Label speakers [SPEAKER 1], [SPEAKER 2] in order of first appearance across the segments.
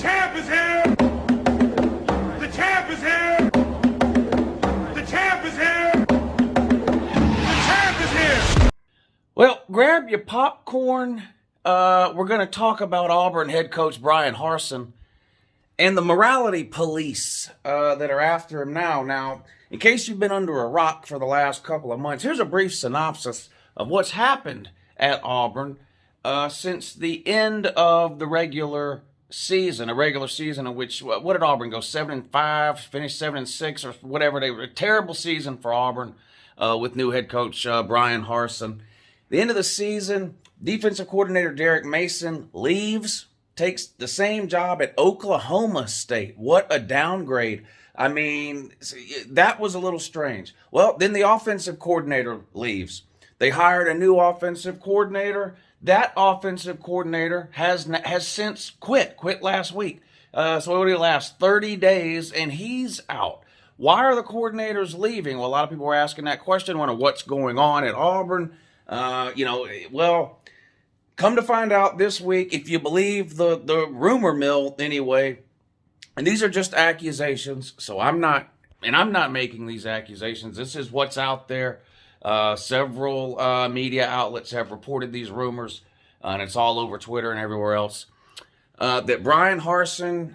[SPEAKER 1] champ is here! The champ is here! The champ is here! The champ is here!
[SPEAKER 2] Well, grab your popcorn. We're going to talk about Auburn head coach Bryan Harsin and the morality police that are after him now. Now, in case you've been under a rock for the last couple of months, here's a brief synopsis of what's happened at Auburn since the end of the regular season, a regular season in which, what did Auburn go, 7-5, finish 7-6 or whatever. They were a terrible season for Auburn with new head coach Bryan Harsin. The end of the season, defensive coordinator Derek Mason leaves, takes the same job at Oklahoma State. What a downgrade. I mean, that was a little strange. Well, then the offensive coordinator leaves. They hired a new offensive coordinator. That offensive coordinator has since quit last week. So what did he last? 30 days, and he's out. Why are the coordinators leaving? Well, a lot of people are asking that question, wondering what's going on at Auburn. Well, come to find out this week, if you believe the rumor mill anyway, and these are just accusations, so I'm not making these accusations. This is what's out there. Several media outlets have reported these rumors, and it's all over Twitter and everywhere else, that Bryan Harsin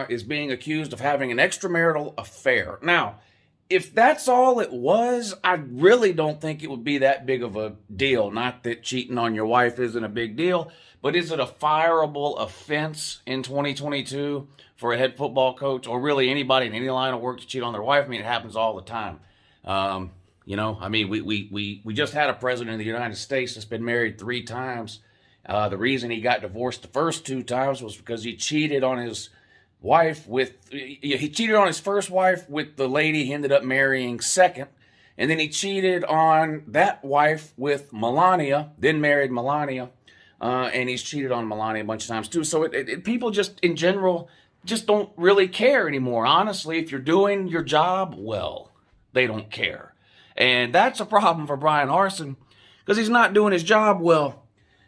[SPEAKER 2] is being accused of having an extramarital affair. Now, if that's all it was, I really don't think it would be that big of a deal. Not that cheating on your wife isn't a big deal, but is it a fireable offense in 2022 for a head football coach, or really anybody in any line of work to cheat on their wife? I mean, it happens all the time. We just had a president of the United States that's been married 3 times. The reason he got divorced the first 2 times was because he cheated on his wife he cheated on his first wife with the lady he ended up marrying second, and then he cheated on that wife with Melania, then married Melania, and he's cheated on Melania a bunch of times too. So people just in general just don't really care anymore. Honestly, if you're doing your job well, they don't care. And that's a problem for Bryan Harsin because he's not doing his job well.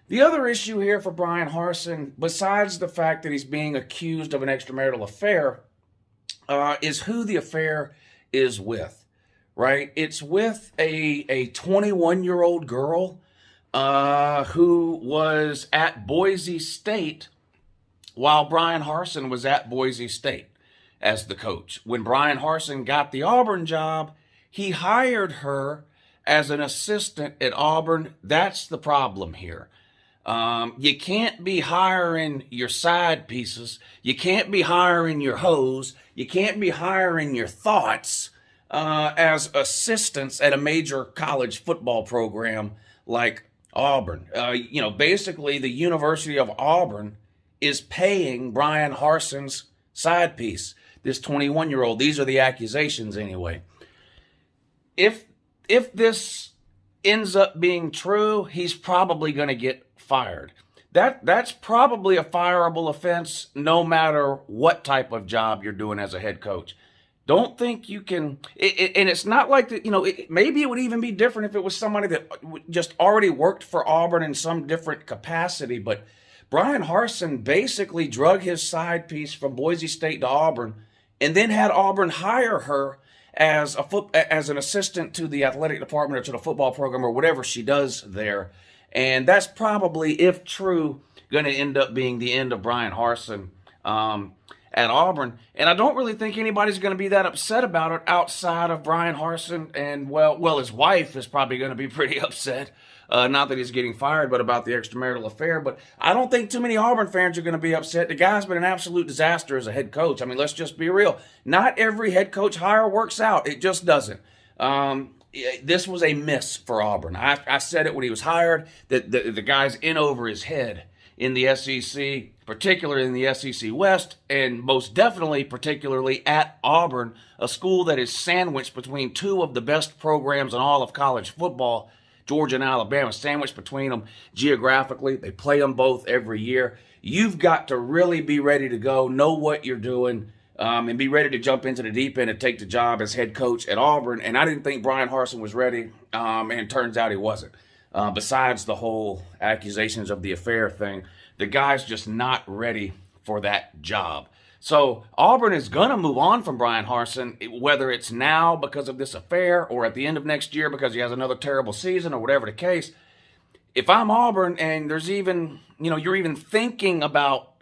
[SPEAKER 2] The other issue here for Bryan Harsin, besides the fact that he's being accused of an extramarital affair, is who the affair is with, right? It's with a 21-year-old girl who was at Boise State while Bryan Harsin was at Boise State as the coach. When Bryan Harsin got the Auburn job, he hired her as an assistant at Auburn. That's the problem here. You can't be hiring your side pieces. You can't be hiring your hoes. You can't be hiring your thoughts as assistants at a major college football program like Auburn. Basically the University of Auburn is paying Bryan Harsin's side piece, this 21-year-old. These are the accusations anyway. If this ends up being true, he's probably going to get fired. That's probably a fireable offense no matter what type of job you're doing as a head coach. Don't think you can, and it's not like that, maybe it would even be different if it was somebody that just already worked for Auburn in some different capacity, but Bryan Harsin basically drug his side piece from Boise State to Auburn and then had Auburn hire her as an assistant to the athletic department or to the football program or whatever she does there. And that's probably, if true, going to end up being the end of Bryan Harsin at Auburn. And I don't really think anybody's going to be that upset about it outside of Bryan Harsin. And, well, his wife is probably going to be pretty upset. Not that he's getting fired, but about the extramarital affair. But I don't think too many Auburn fans are going to be upset. The guy's been an absolute disaster as a head coach. I mean, let's just be real. Not every head coach hire works out. It just doesn't. This was a miss for Auburn. I said it when he was hired, that the guy's in over his head in the SEC, particularly in the SEC West, and most definitely particularly at Auburn, a school that is sandwiched between 2 of the best programs in all of college football, Georgia and Alabama, sandwiched between them geographically. They play them both every year. You've got to really be ready to go, know what you're doing, and be ready to jump into the deep end and take the job as head coach at Auburn. And I didn't think Bryan Harsin was ready, and it turns out he wasn't. Besides the whole accusations of the affair thing, the guy's just not ready for that job. So Auburn is going to move on from Bryan Harsin, whether it's now because of this affair or at the end of next year because he has another terrible season or whatever the case. If I'm Auburn and there's even, you're even thinking about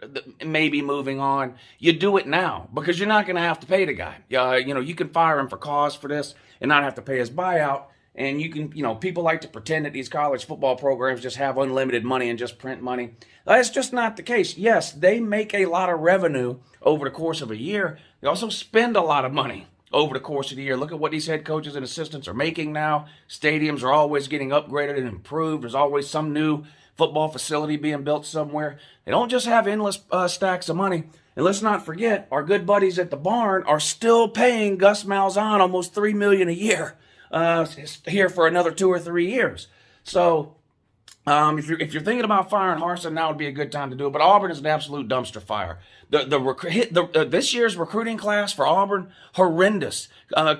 [SPEAKER 2] maybe moving on, you do it now because you're not going to have to pay the guy. You can fire him for cause for this and not have to pay his buyout. And you can, people like to pretend that these college football programs just have unlimited money and just print money. That's just not the case. Yes, they make a lot of revenue over the course of a year. They also spend a lot of money over the course of the year. Look at what these head coaches and assistants are making now. Stadiums are always getting upgraded and improved. There's always some new football facility being built somewhere. They don't just have endless stacks of money. And let's not forget, our good buddies at the barn are still paying Gus Malzahn almost $3 million a year here for another 2 or 3 years. So if you're thinking about firing Harsin, now would be a good time to do it. But Auburn is an absolute dumpster fire. This year's recruiting class for Auburn, horrendous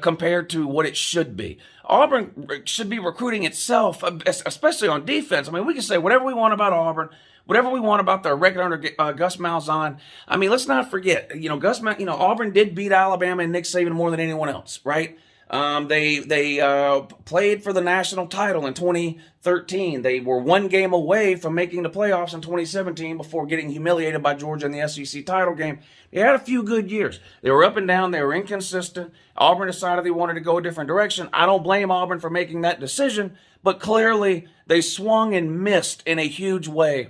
[SPEAKER 2] compared to what it should be. Auburn should be recruiting itself, especially on defense. I mean, we can say whatever we want about Auburn, whatever we want about their record under Gus Malzahn. I mean, let's not forget, Auburn did beat Alabama and Nick Saban more than anyone else, right? They played for the national title in 2013. They were one game away from making the playoffs in 2017 before getting humiliated by Georgia in the SEC title game. They had a few good years. They were up and down. They were inconsistent. Auburn decided they wanted to go a different direction. I don't blame Auburn for making that decision, but clearly they swung and missed in a huge way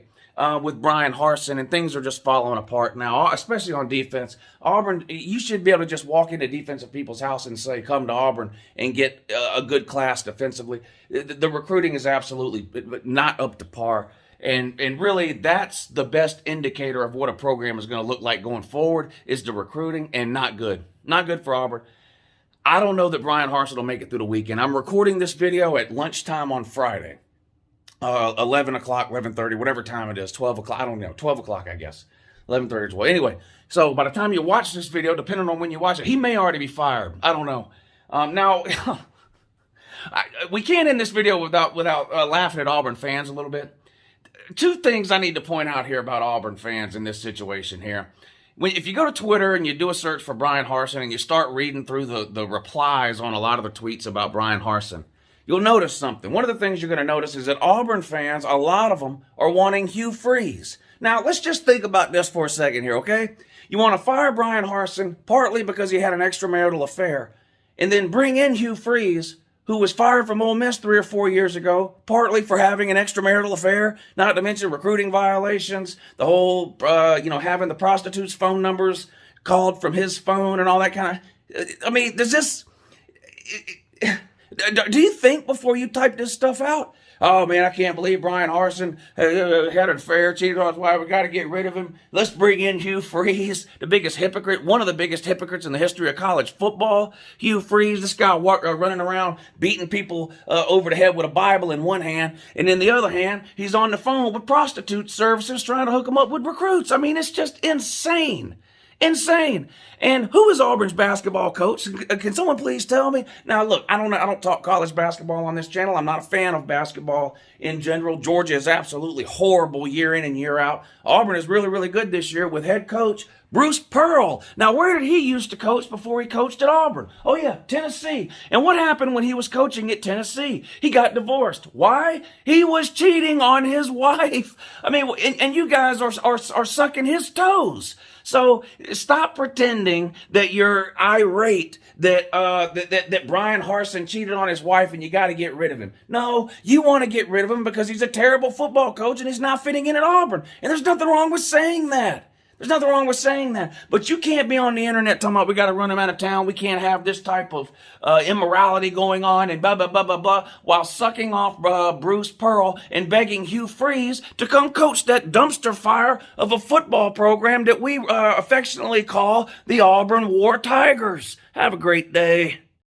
[SPEAKER 2] with Bryan Harsin, and things are just falling apart now, especially on defense. Auburn, you should be able to just walk into defensive people's house and say, come to Auburn and get a good class defensively. The recruiting is absolutely not up to par. And really, that's the best indicator of what a program is going to look like going forward is the recruiting, and not good. Not good for Auburn. I don't know that Bryan Harsin will make it through the weekend. I'm recording this video at lunchtime on Friday. 11 o'clock, 11:30, whatever time it is, 12 o'clock, I don't know, 12 o'clock, I guess, 11:30 or 12. Anyway, so by the time you watch this video, depending on when you watch it, he may already be fired. I don't know. Now, we can't end this video without laughing at Auburn fans a little bit. Two things I need to point out here about Auburn fans in this situation here. If you go to Twitter and you do a search for Bryan Harsin and you start reading through the replies on a lot of the tweets about Bryan Harsin, you'll notice something. One of the things you're going to notice is that Auburn fans, a lot of them, are wanting Hugh Freeze. Now, let's just think about this for a second here, okay? You want to fire Bryan Harsin partly because he had an extramarital affair, and then bring in Hugh Freeze, who was fired from Ole Miss 3 or 4 years ago, partly for having an extramarital affair, not to mention recruiting violations, the whole, having the prostitutes' phone numbers called from his phone and all that kind of... I mean, does this... Do you think before you type this stuff out? Oh, man, I can't believe Bryan Harsin had an affair, cheated on his wife. We got to get rid of him. Let's bring in Hugh Freeze, the biggest hypocrite, one of the biggest hypocrites in the history of college football. Hugh Freeze, this guy running around beating people over the head with a Bible in one hand, and in the other hand, he's on the phone with prostitute services trying to hook them up with recruits. I mean, it's just insane. Insane. And who is Auburn's basketball coach? Can someone please tell me? Now, look, I don't talk college basketball on this channel. I'm not a fan of basketball in general. Georgia is absolutely horrible year in and year out. Auburn is really, really good this year with head coach Bruce Pearl. Now, where did he used to coach before he coached at Auburn? Oh, yeah, Tennessee. And what happened when he was coaching at Tennessee? He got divorced. Why? He was cheating on his wife. I mean, and you guys are sucking his toes. So stop pretending that you're irate that Bryan Harsin cheated on his wife and you got to get rid of him. No, you want to get rid of him because he's a terrible football coach and he's not fitting in at Auburn. And there's nothing wrong with saying that. There's nothing wrong with saying that. But you can't be on the internet talking about we got to run him out of town. We can't have this type of immorality going on and blah, blah, blah, blah, blah, while sucking off Bruce Pearl and begging Hugh Freeze to come coach that dumpster fire of a football program that we affectionately call the Auburn War Tigers. Have a great day.